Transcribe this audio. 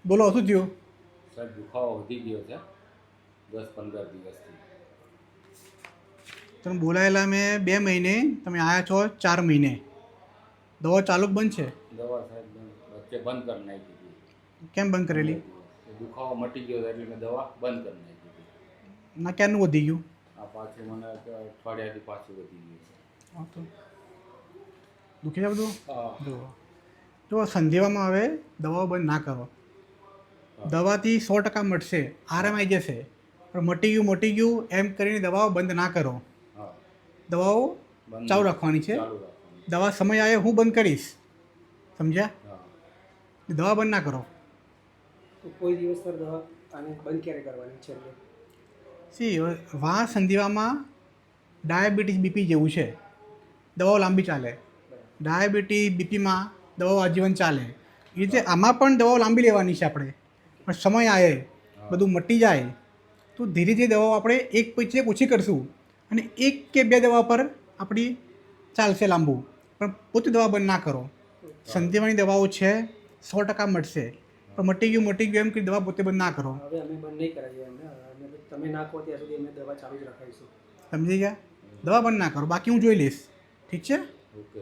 બોલો શું થયું? સાહેબ દુખાવો વધી ગયો છે 10-15 દિવસથી. તમે બોલાયેલા મેં 2 મહિને, તમે આવ્યા છો 4 મહિને. દવા ચાલુ કે બંધ છે? દવા સાહેબ વચ્ચે બંધ કરી નાખી હતી. કેમ બંધ 15 કરેલી? દિવસ દુખાવો મટી ગયો એટલે મેં દવા બંધ કરી નાખી હતી. ના ક્યારનું વધી ગયું? આ પાછી મને અઠવાડિયાથી પાછું વધી ગયું છે. હા તો દુખી છે બધું? હા. જો સંધિવામાં હવે દવાઓ બંધ ના કરો. દવાથી 100% મટશે, આરામ આવી જશે. પણ મટી ગયું એમ કરીને દવાઓ બંધ ના કરો. હા. દવાઓ બંધ ચાલુ રાખવાની છે. ચાલુ રાખવાની. દવા સમય આવે હું બંધ કરીશ, સમજ્યા? હા. દવા બંધ ના કરો. તો કોઈ દિવસ સર દવા આને બંધ ક્યારે કરવાની છે? સી વાહ સંધિવામાં ડાયાબિટીસ બીપી જેવું છે, દવાઓ લાંબી ચાલે. ડાયાબિટીસ બીપીમાં દવાઓ આજીવન ચાલે. એ રીતે આમાં પણ દવાઓ લાંબી લેવાની છે આપણે. પણ સમય આવે, બધું મટી જાય તો ધીરે ધીરે દવાઓ આપણે એક પછી એક ઓછી કરશું અને 1 કે 2 દવા પર આપણી ચાલશે લાંબુ. પણ પોતે દવા બંધ ના કરો. સંધિવાની દવાઓ છે, 100% મટશે. પણ મટી ગયું એમ કે દવા પોતે બંધ ના કરો. હવે અમે બંધ નહીં કરાવીએ, અમે તમે નાખો ત્યાં સુધી અમે દવા ચાલુ જ રખાઈશું. સમજી ગયા? દવા બંધ ના કરો, બાકી હું જોઈ લઈશ. ઠીક છે? ઓકે.